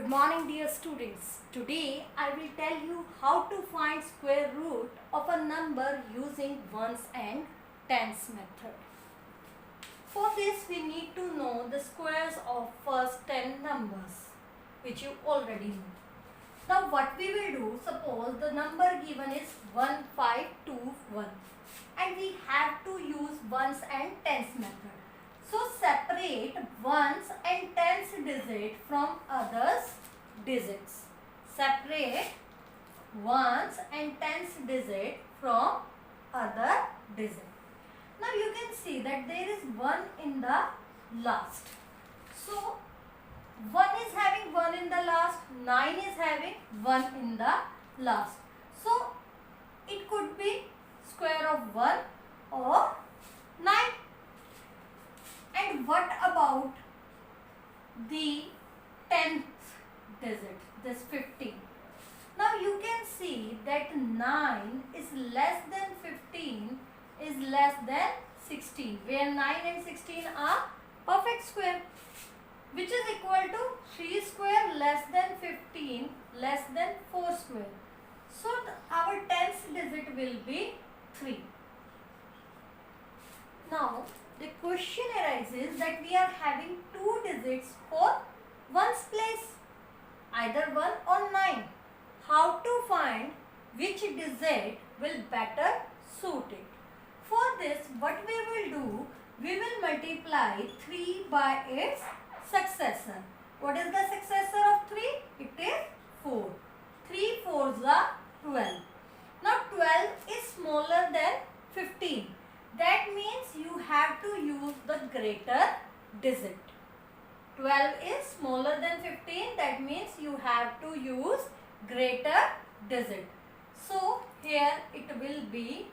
Good morning dear students. Today I will tell you how to find square root of a number using ones and tens method. For this we need to know the squares of first 10 numbers which you already know. Now what we will do, suppose the number given is 1521 and we have to use ones and tens method. So separate ones and tens digit from others digits. Separate ones and tens digit from other digit. Now you can see that there is 1 in the last. So 1 is having 1 in the last, 9 is having 1 in the last. So it could be square of 1 or 9. And what about the 10th digit, this 15? Now you can see that 9 is less than 15 is less than 16, where 9 and 16 are perfect square, which is equal to 3 square less than 15 less than 4 square. So our 10th digit will be 3. Now the question arises that we are having 2 digits for ones place, either 1 or 9. How to find which digit will better suit it? For this, what we will do, we will multiply 3 by its successor. What is the successor of 3? It is 4. 3 4s are 12. Now 12 is smaller than 15. That means you have to use the greater digit. 12 is smaller than 15. That means you have to use greater digit. So here it will be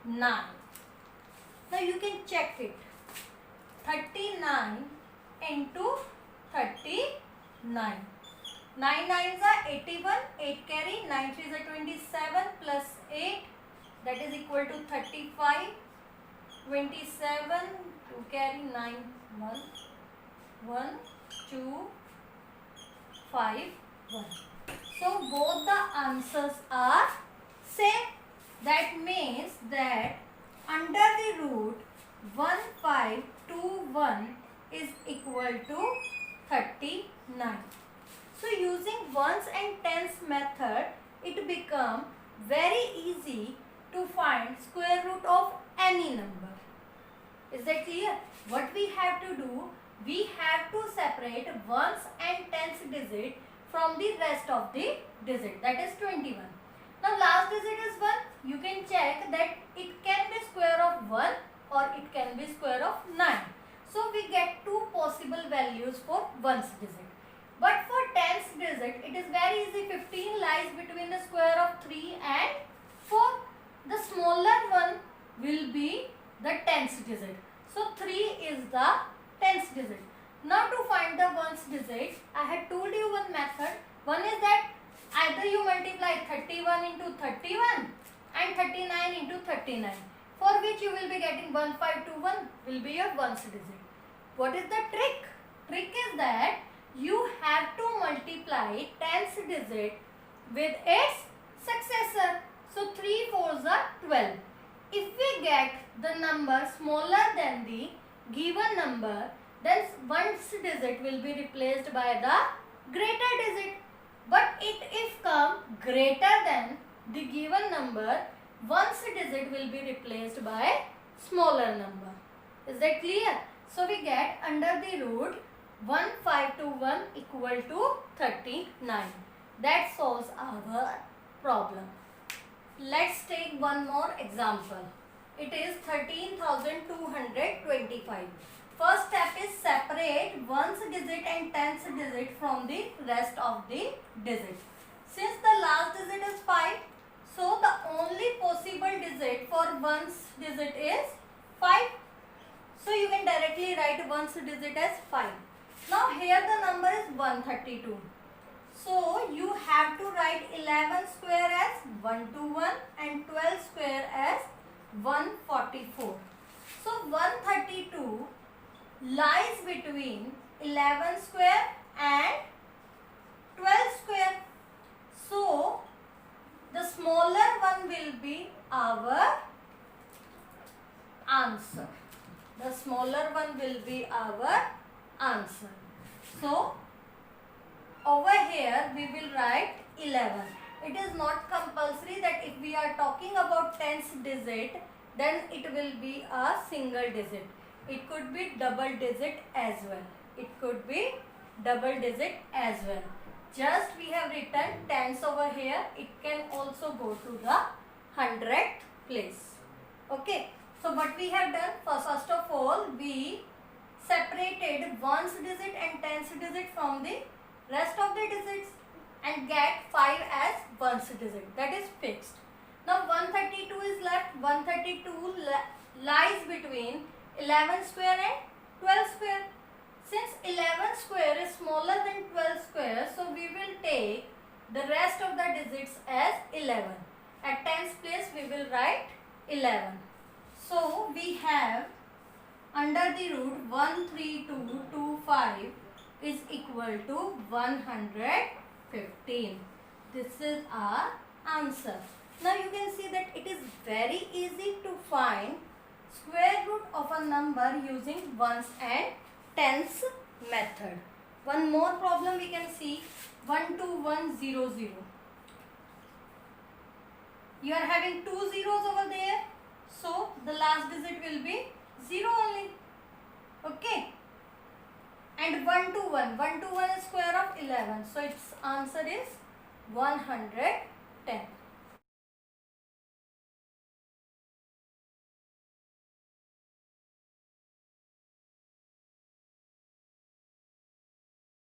9. Now you can check it. 39 into 39. 9 9s are 81. 8 carry. 9 3s are 27 plus 8. That is equal to 35, 27, 2 carry 9, 1, 1, 2, 5, 1. So both the answers are same. That means that under the root 1521 is equal to 39. So using ones and tens method, it becomes very easy to find square root of any number. Is that clear? What we have to do, we have to separate ones and tens digit from the rest of the digit, that is 21. Now last digit is 1. You can check that it can be square of 1 or it can be square of 9. So we get two possible values for ones digit. But for tens digit, it is very easy. 15 lies between the square of 3 and 4. The smaller one will be the tens digit. So 3 is the tens digit. Now to find the ones digit, I had told you one method. One is that either you multiply 31 into 31 and 39 into 39, for which you will be getting 1521 will be your ones digit. What is the trick? Trick is that you have to multiply tens digit with its successor. So 3 4s are 12. If we get the number smaller than the given number, then ones digit will be replaced by the greater digit. But if come greater than the given number, ones digit will be replaced by smaller number. Is that clear? So we get under the root 1521 equal to 39. That solves our problem. Let's take one more example. It is 13,225. First step is separate ones digit and tens digit from the rest of the digit. Since the last digit is 5, so the only possible digit for ones digit is 5. So you can directly write ones digit as 5. Now here the number is 132. So you have to write 11 square as 121 and 12 square as 144. So 132 lies between 11 square and 12 square. So the smaller one will be our answer. The smaller one will be our answer. So over here we will write 11. It is not compulsory that if we are talking about tens digit, then it will be a single digit. It could be double digit as well. It could be double digit as well. Just we have written tens over here. It can also go to the 100th place. Okay. So what we have done, first of all, we separated ones digit and tens digit from the rest of the digits and get 5 as ones digit. That is fixed. Now 132 is left. 132 lies between 11 square and 12 square. Since 11 square is smaller than 12 square, so we will take the rest of the digits as 11. At tens place we will write 11. So we have under the root 13225 is equal to 115. This is our answer. Now you can see that it is very easy to find square root of a number using ones and tens method. One more problem we can see, 12100. You are having two zeros over there, so the last digit will be 0 only. Okay. And 121. 121 is square of 11. So its answer is 110.